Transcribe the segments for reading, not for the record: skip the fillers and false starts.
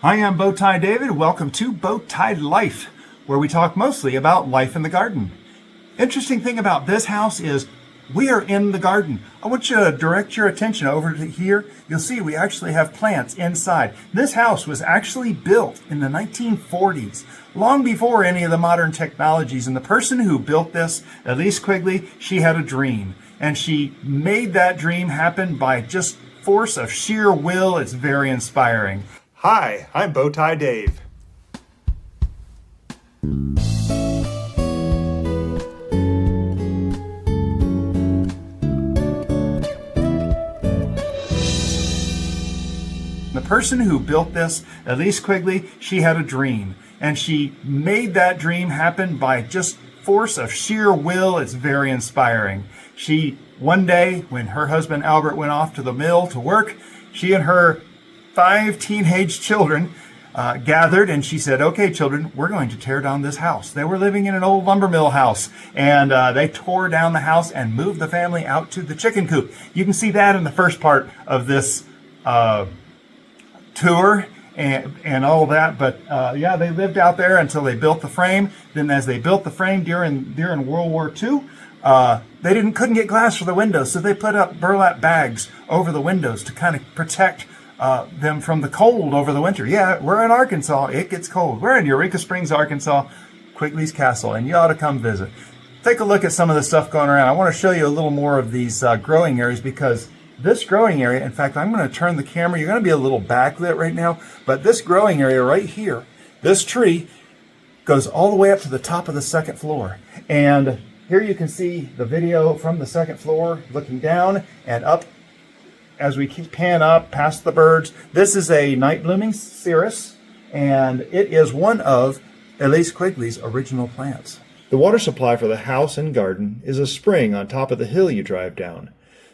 Hi, I'm Bowtie David. Welcome to Bowtie Life, where we talk mostly about life in the garden. Interesting thing about this house is we are in the garden. I want you to direct your attention over to here. You'll see we actually have plants inside. This house was actually built in the 1940s, long before any of the modern technologies. And the person who built this, Elise Quigley, she had a dream. And she made that dream happen by just force of sheer will. It's very inspiring. Hi, I'm Bowtie Dave. The person who built this, Elise Quigley, she had a dream. And she made that dream happen by just force of sheer will. It's very inspiring. One day, when her husband Albert went off to the mill to work, she and her 5 teenage children gathered, and she said, okay, children, we're going to tear down this house. They were living in an old lumber mill house, and they tore down the house and moved the family out to the chicken coop. You can see that in the first part of this tour and all that. But yeah, they lived out there until they built the frame. Then as they built the frame during World War II, they couldn't get glass for the windows, so they put up burlap bags over the windows to kind of protect them from the cold over the winter. Yeah, we're in Arkansas. It gets cold. We're in Eureka Springs, Arkansas, Quigley's Castle, and you ought to come visit. Take a look at some of the stuff going around. I want to show you a little more of these growing areas, because this growing area, in fact, I'm going to turn the camera. You're going to be a little backlit right now, but this growing area right here, this tree goes all the way up to the top of the second floor. And here you can see the video from the second floor looking down and up. As we pan up past the birds, this is a night blooming cereus, and it is one of Elise Quigley's original plants. The water supply for the house and garden is a spring on top of the hill you drive down.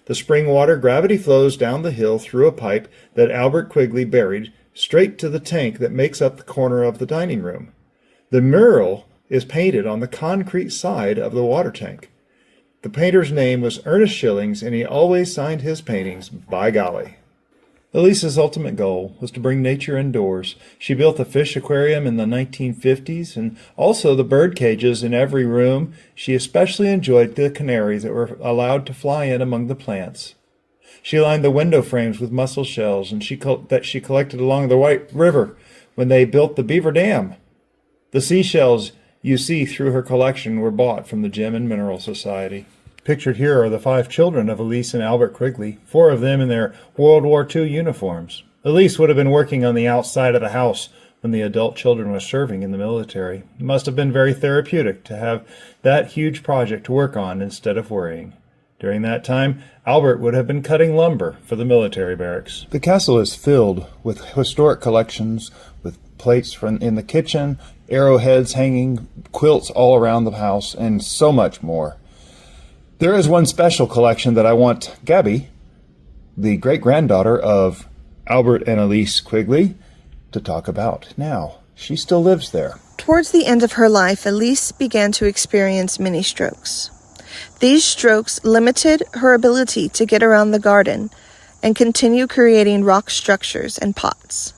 The spring water gravity flows down the hill through a pipe that Albert Quigley buried straight to the tank that makes up the corner of the dining room. The mural is painted on the concrete side of the water tank. The painter's name was Ernest Schillings, and he always signed his paintings, by golly. Elise's ultimate goal was to bring nature indoors. She built a fish aquarium in the 1950s and also the bird cages in every room. She especially enjoyed the canaries that were allowed to fly in among the plants. She lined the window frames with mussel shells that she collected along the White River when they built the Beaver Dam. The seashells you see through her collection were bought from the Gem and Mineral Society. Pictured here are the 5 children of Elise and Albert Quigley, 4 of them in their World War II uniforms. Elise would have been working on the outside of the house when the adult children were serving in the military. It must have been very therapeutic to have that huge project to work on instead of worrying. During that time, Albert would have been cutting lumber for the military barracks. The castle is filled with historic collections, with plates in the kitchen, arrowheads hanging, quilts all around the house, and so much more. There is one special collection that I want Gabby, the great-granddaughter of Albert and Elise Quigley, to talk about now. She still lives there. Towards the end of her life, Elise began to experience mini strokes. These strokes limited her ability to get around the garden and continue creating rock structures and pots.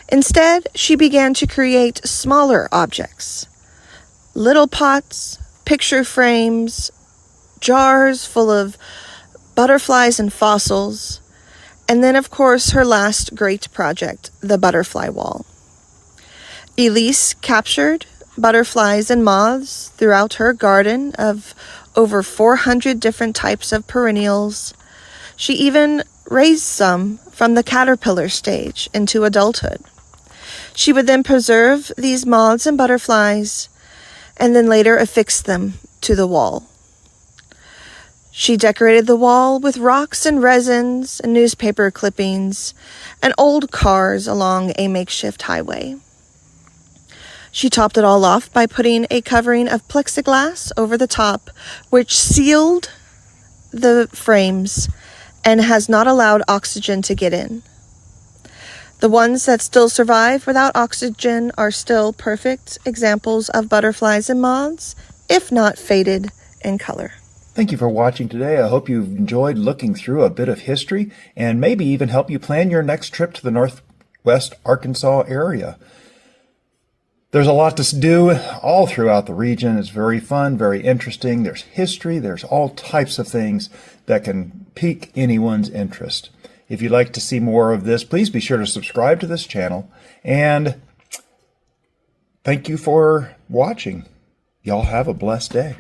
Instead, she began to create smaller objects, little pots, picture frames, jars full of butterflies and fossils, and then, of course, her last great project, the butterfly wall. Elise captured butterflies and moths throughout her garden of over 400 different types of perennials. She even raised some from the caterpillar stage into adulthood. She would then preserve these moths and butterflies and then later affix them to the wall. She decorated the wall with rocks and resins and newspaper clippings and old cars along a makeshift highway. She topped it all off by putting a covering of plexiglass over the top, which sealed the frames and has not allowed oxygen to get in. The ones that still survive without oxygen are still perfect examples of butterflies and moths, if not faded in color. Thank you for watching today. I hope you've enjoyed looking through a bit of history and maybe even help you plan your next trip to the West Arkansas area. There's a lot to do all throughout the region. It's very fun, very interesting. There's history. There's all types of things that can pique anyone's interest. If you'd like to see more of this, please be sure to subscribe to this channel. And thank you for watching. Y'all have a blessed day.